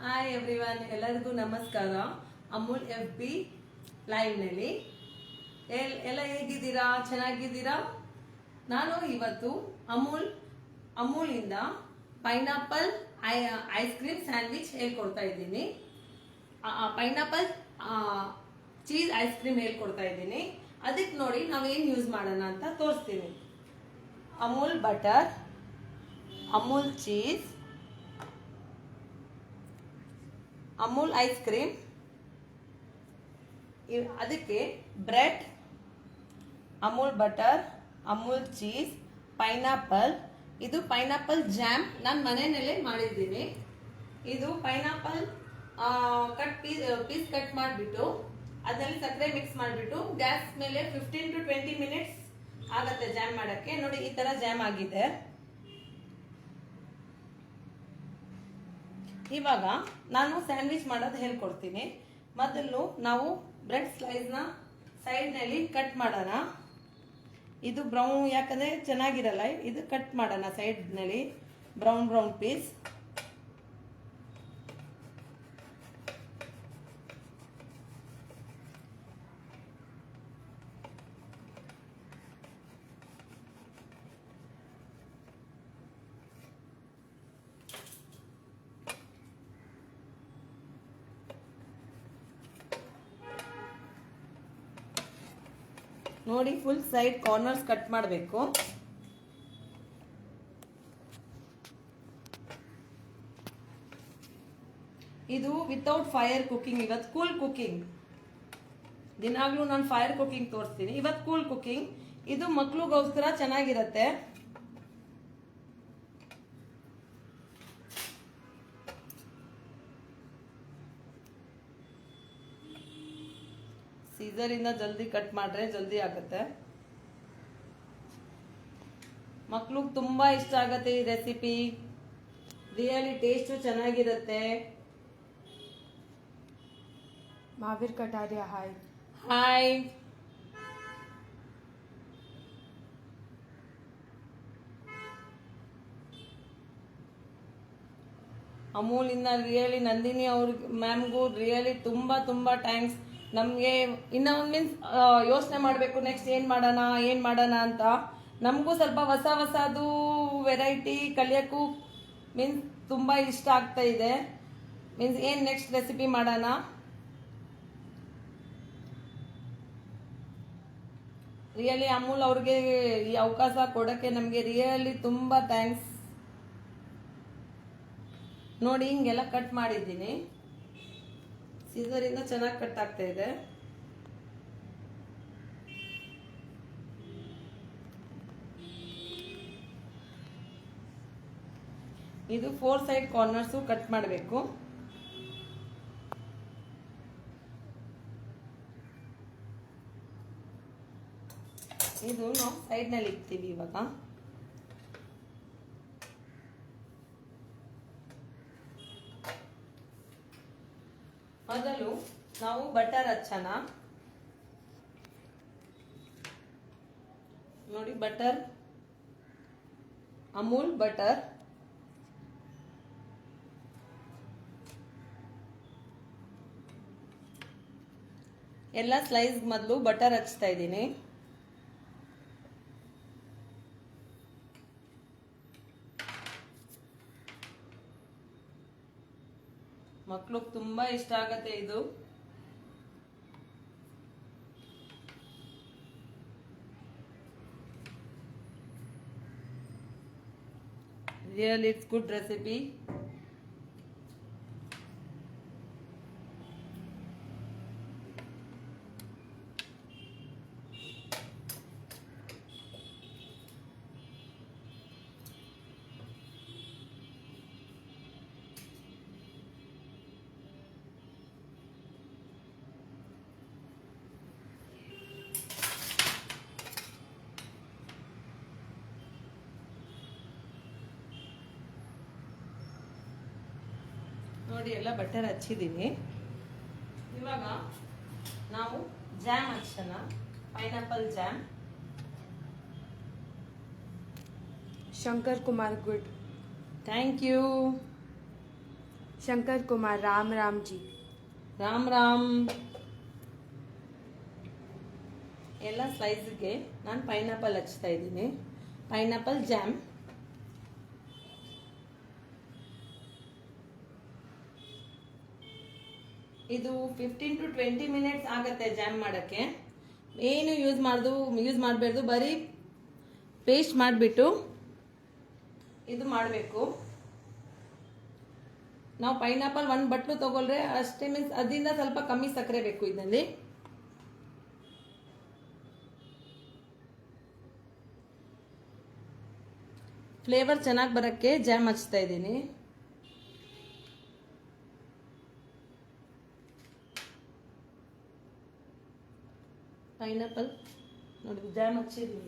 Hi everyone, ಎಲ್ಲರಿಗೂ ನಮಸ್ಕಾರ. Amul F B ಲೈವ್ನಲ್ಲಿ ಎಲ್ಲ ಹೇಗಿದ್ದೀರಾ? ಚೆನ್ನಾಗಿದ್ದೀರಾ? ನಾನು ಇವತ್ತು ಅಮೂಲಿಂದ ಪೈನಾಪಲ್ ಐಸ್ ಕ್ರೀಮ್ ಸ್ಯಾಂಡ್ವಿಚ್ ಹೇಳ್ಕೊಡ್ತಾ ಇದ್ದೀನಿ. ಪೈನಾಪಲ್ ಚೀಸ್ ಐಸ್ ಕ್ರೀಮ್ ಹೇಳ್ಕೊಡ್ತಾ ಇದ್ದೀನಿ. ಅದಕ್ಕೆ ನೋಡಿ ನಾವೇನು ಯೂಸ್ ಮಾಡೋಣ ಅಂತ ತೋರಿಸ್ತೀನಿ. Amul butter, Amul cheese, Amul ice cream, ಅದಕ್ಕೆ bread, Amul butter, Amul cheese, pineapple. ಇದು ಪೈನಾಪಲ್ ಜಾಮ್ ನಾನು ಮನೆಯಲ್ಲೇ ಮಾಡಿದ್ದೀನಿ. ಇದು ಪೈನಾಪಲ್ ಪೀಸ್ ಕಟ್ ಮಾಡಿಬಿಟ್ಟು ಅದರಲ್ಲಿ ಸಕ್ಕರೆ ಮಿಕ್ಸ್ ಮಾಡಿಬಿಟ್ಟು ಗ್ಯಾಸ್ ಮೇಲೆ 15 to 20 ಮಿನಿಟ್ಸ್ ಆಗುತ್ತೆ ಜಾಮ್ ಮಾಡೋಕ್ಕೆ. ನೋಡಿ, ಈ ಥರ ಜಾಮ್ ಆಗಿದೆ. ಇವಾಗ ನಾನು ಸ್ಯಾಂಡ್ವಿಚ್ ಮಾಡೋದು ಹೇಳ್ಕೊಡ್ತೀನಿ. ಮೊದಲು ನಾವು ಬ್ರೆಡ್ ಸ್ಲೈಸ್ನ ಸೈಡ್ನಲ್ಲಿ ಕಟ್ ಮಾಡೋಣ. ಇದು ಬ್ರೌನ್, ಯಾಕಂದರೆ ಚೆನ್ನಾಗಿರಲ್ಲ, ಇದು ಕಟ್ ಮಾಡೋಣ ಸೈಡ್ನಲ್ಲಿ ಬ್ರೌನ್ ಪೀಸ್. ನೋಡಿ, ಫುಲ್ ಸೈಡ್ ಕಾರ್ನರ್ಸ್ ಕಟ್ ಮಾಡಬೇಕು. ಇದು ವಿತೌಟ್ ಫೈರ್ ಕುಕಿಂಗ್. ಇವತ್ತು ಕೂಲ್ ಕುಕಿಂಗ್. ದಿನಾಗ್ಲೂ ನಾನು ಫೈರ್ ಕುಕಿಂಗ್ ತೋರಿಸ್ತೀನಿ, ಇವತ್ತು ಕೂಲ್ ಕುಕಿಂಗ್. ಇದು ಮಕ್ಳಿಗೋಸ್ಕರ ಚೆನ್ನಾಗಿರತ್ತೆ. ಸೀಸರಿಂದ ಜಲ್ದಿ ಕಟ್ ಮಾಡ್ರೆ ಜಲ್ದಿ ಆಗುತ್ತೆ. ಮಕ್ಳಿಗೆ ತುಂಬಾ ಇಷ್ಟ ಆಗತ್ತೆ ಈ ರೆಸಿಪಿ. ರಿಯಲಿ ಟೇಸ್ಟು ಚೆನ್ನಾಗಿರುತ್ತೆ. महावीर कटारिया हाय. ಹಾಯ್. ಅಮೂಲಿಂದ ರಿಯಲಿ ನಂದಿನಿ ಮ್ಯಾಮ್ಗೂ ರಿಯಲಿ ತುಂಬಾ ಥ್ಯಾಂಕ್ಸ್. ನಮಗೆ ಇನ್ನೂ ಮೀನ್ಸ್ ಯೋಚನೆ ಮಾಡಬೇಕು ನೆಕ್ಸ್ಟ್ ಏನು ಮಾಡೋಣ ಅಂತ. ನಮಗೂ ಸ್ವಲ್ಪ ಹೊಸದು ವೆರೈಟಿ ಕಲಿಯೋಕ್ಕೂ ಮೀನ್ಸ್ ತುಂಬ ಇಷ್ಟ ಆಗ್ತಾ ಇದೆ. ಮೀನ್ಸ್ ಏನು ನೆಕ್ಸ್ಟ್ ರೆಸಿಪಿ ಮಾಡೋಣ. ರಿಯಲಿ ಅಮೂಲ್ ಅವ್ರಿಗೆ ಈ ಅವಕಾಶ ಕೊಡೋಕ್ಕೆ ನಮಗೆ ರಿಯಲಿ ತುಂಬ ಥ್ಯಾಂಕ್ಸ್. ನೋಡಿ, ಹಿಂಗೆಲ್ಲ ಕಟ್ ಮಾಡಿದ್ದೀನಿ. ಸೀಸರಿಂದ ಚೆನ್ನಾಗಿ ಕಟ್ ಆಗ್ತಾ ಇದೆ. ಇದು 4 ಸೈಡ್ ಕಾರ್ನರ್ಸು ಕಟ್ ಮಾಡಬೇಕು. ಇದು ನಾವು ಸೈಡ್ನಲ್ಲಿ ಇಡ್ತೀವಿ. ಇವಾಗ ಮೊದಲು ನಾವು ಬಟರ್ ಹಚ್ಚೋಣ. ನೋಡಿ, ಬಟರ್, ಅಮೂಲ್ ಬಟರ್, ಎಲ್ಲ ಸ್ಲೈಸ್ ಮೊದಲು ಬಟರ್ ಹಚ್ತಾ ಇದ್ದೀನಿ. ಮಕ್ಳಿಗೆ ತುಂಬಾ ಇಷ್ಟ ಆಗತ್ತೆ ಇದು. Real it's good recipe. ನೋಡಿ, ಎಲ್ಲ ಬಟರ್ ಹಚ್ಚಿದ್ದೀನಿ. ಇವಾಗ ನಾವು ಜಾಮ್ ಹಚ್ಚೋಣ. Pineapple jam. Shankar Kumar good. Thank you. Shankar Kumar, Ram Ram ji. Ram Ram. ಎಲ್ಲ ಸ್ಲೈಸ್ಗೆ ನಾನು ಪೈನಾಪಲ್ ಹಚ್ತಾ ಇದ್ದೀನಿ. Pineapple jam. ಇದು 15 to 20 ಮಿನಿಟ್ಸ್ ಆಗುತ್ತೆ ಜಾಮ್ ಮಾಡೋಕ್ಕೆ. ಏನು ಯೂಸ್ ಮಾಡಬಾರ್ದು, ಬರೀ ಪೇಸ್ಟ್ ಮಾಡಿಬಿಟ್ಟು ಇದು ಮಾಡಬೇಕು. ನಾವು ಪೈನಾಪಲ್ 1 ಬಟ್ಲು ತಗೊಳ್ರೆ ಅಷ್ಟೇ, ಮೀನ್ಸ್ ಅದರಿಂದ ಸ್ವಲ್ಪ ಕಮ್ಮಿ ಸಕ್ಕರೆ ಬೇಕು ಇದರಲ್ಲಿ. ಫ್ಲೇವರ್ ಚೆನ್ನಾಗಿ ಬರೋಕ್ಕೆ ಜಾಮ್ ಹಚ್ತಾ ಇದ್ದೀನಿ. ಪೈನಾಪಲ್ ನೋಡಿ ಜಾಮ್ ಹಚ್ಚಿದ್ವಿ.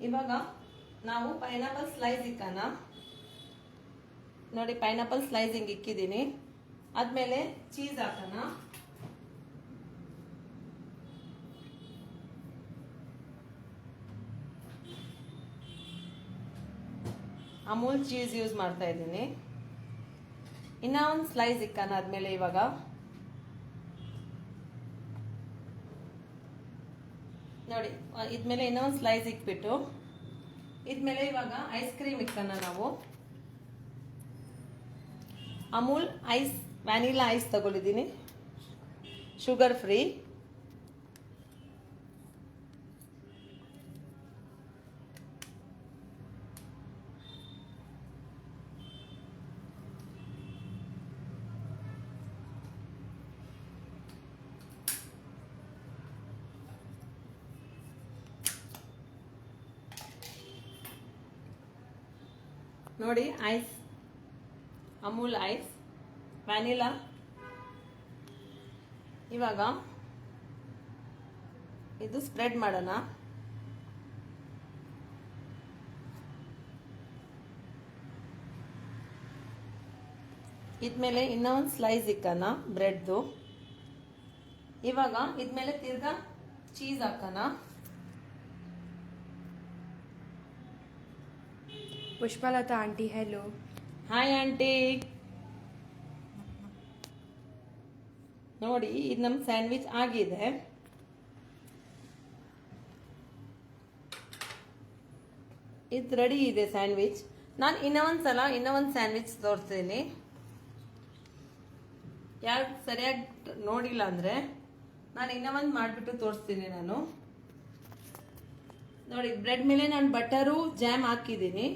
ಇವಾಗ ನಾವು ಪೈನಾಪಲ್ ಸ್ಲೈಸ್ ಇಕ್ಕೋಣ. ನೋಡಿ ಪೈನಾಪಲ್ ಸ್ಲೈಸಿಂಗ್ ಇಕ್ಕಿದ್ದೀನಿ. ಆದ್ಮೇಲೆ ಚೀಸ್ ಹಾಕೋಣ. ಅಮೂಲ್ ಚೀಸ್ ಯೂಸ್ ಮಾಡ್ತಾ ಇದ್ದೀನಿ. ಇನ್ನ ಒಂದು ಸ್ಲೈಸ್ ಇಕ್ಕೋಣ. ಆದ್ಮೇಲೆ ಇವಾಗ ನೋಡಿ ಇದ್ಮೇಲೆ ಇನ್ನೊಂದು ಸ್ಲೈಸ್ ಇಕ್ಬಿಟ್ಟು ಇದ್ಮೇಲೆ ಇವಾಗ ಐಸ್ ಕ್ರೀಮ್ ಇಕ್ಕೋಣ ನಾವು. ಅಮೂಲ್ ಐಸ್ ವ್ಯಾನಿಲಾ ಐಸ್ ತಗೊಳಿದ್ದೀನಿ, ಶುಗರ್ ಫ್ರೀ. ನೋಡಿ ಐಸ್, ಅಮೂಲ್ ಐಸ್, ವ್ಯಾನಿಲಾ. ಇವಾಗ ಇದು ಸ್ಪ್ರೆಡ್ ಮಾಡೋಣ. ಇದ್ಮೇಲೆ ಇನ್ನೊಂದು ಸ್ಲೈಸ್ ಇಕ್ಕೋಣ ಬ್ರೆಡ್ದು. ಇವಾಗ ಇದ್ಮೇಲೆ ತಿರ್ಗಾ ಚೀಸ್ ಹಾಕೋಣ. Pushpalata aunty, hello. Hi aunty. ನೋಡಿ ಇದು ನಮ್ಮ ಸ್ಯಾಂಡ್ವಿಚ್ ಆಗಿದೆ. ಇದು ರೆಡಿ ಇದೆ ಸ್ಯಾಂಡ್ವಿಚ್. ನಾನು ಇನ್ನೊಂದು ಸ್ಯಾಂಡ್ವಿಚ್ ತೋರಿಸ್ತೀನಿ. ಯಾರು ಸರಿಯಾಗಿ ನೋಡಿಲ್ಲ ಅಂದರೆ ನಾನು ಇನ್ನೊಂದು ಮಾಡಿಬಿಟ್ಟು ತೋರಿಸ್ತೀನಿ. ನಾನು ನೋಡಿ ಬ್ರೆಡ್ ಮೇಲೆ ನಾನು ಬಟರು ಜಾಮ್ ಹಾಕಿದ್ದೀನಿ.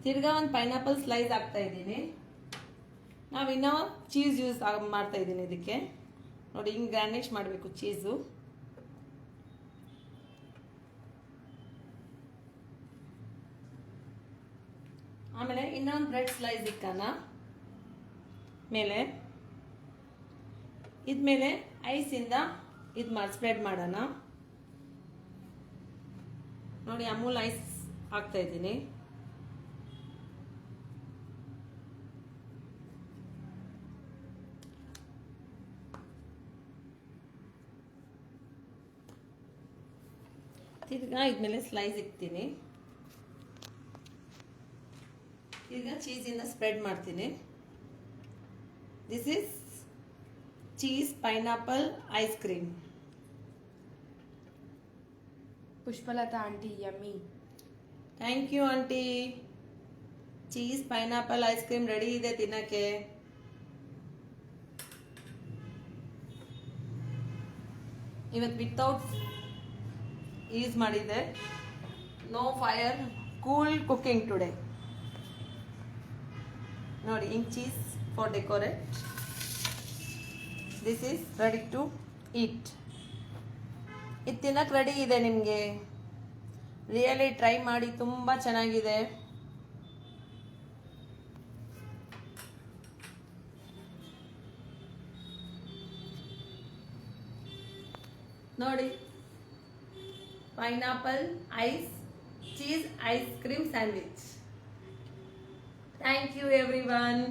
ತಿರ್ಗಾ ಒಂದು ಪೈನಾಪಲ್ ಸ್ಲೈಸ್ ಹಾಕ್ತಾ ಇದ್ದೀನಿ. ನಾವು ಇನ್ನೂ ಚೀಸ್ ಯೂಸ್ ಮಾಡ್ತಾ ಇದ್ದೀನಿ ಇದಕ್ಕೆ. ನೋಡಿ ಹಿಂಗೆ ಗಾರ್ನಿಷ್ ಮಾಡಬೇಕು ಚೀಸು. ಆಮೇಲೆ ಇನ್ನೊಂದು ಬ್ರೆಡ್ ಸ್ಲೈಸ್ ಇಕ್ಕೋಣ ಮೇಲೆ. ಇದ್ಮೇಲೆ ಐಸಿಂದ ಸ್ಪ್ರೆಡ್ ಮಾಡೋಣ. ನೋಡಿ ಅಮೂಲ್ ಐಸ್ ಹಾಕ್ತಾ ಇದ್ದೀನಿ. ತಿರ್ಗಾ ಇದ್ಮೇಲೆ ಸ್ಲೈಸ್ ಇಕ್ತೀನಿ. ಈಗ ಚೀಸಿಂದ ಸ್ಪ್ರೆಡ್ ಮಾಡ್ತೀನಿ. This is cheese pineapple ice cream. Pushpalata aunty, yummy. Thank you aunty. Cheese pineapple ice cream ready ಇದೆ ತಿನ್ನಕ್ಕೆ. ಇವತ್ತು ವಿತೌಟ್ ಯೂಸ್ ಮಾಡಿದೆ. No fire, cool cooking today. ನೋಡಿ ಹಿಂಗ್ cheese for decorate. This is ready to eat. ಇದು ತಿನ್ನಕ್ಕೆ ready ಇದೆ ನಿಮಗೆ. ರಿಯಲಿ ಟ್ರೈ ಮಾಡಿ, ತುಂಬ ಚೆನ್ನಾಗಿದೆ. ನೋಡಿ pineapple ice cheese ice cream sandwich. Thank you everyone.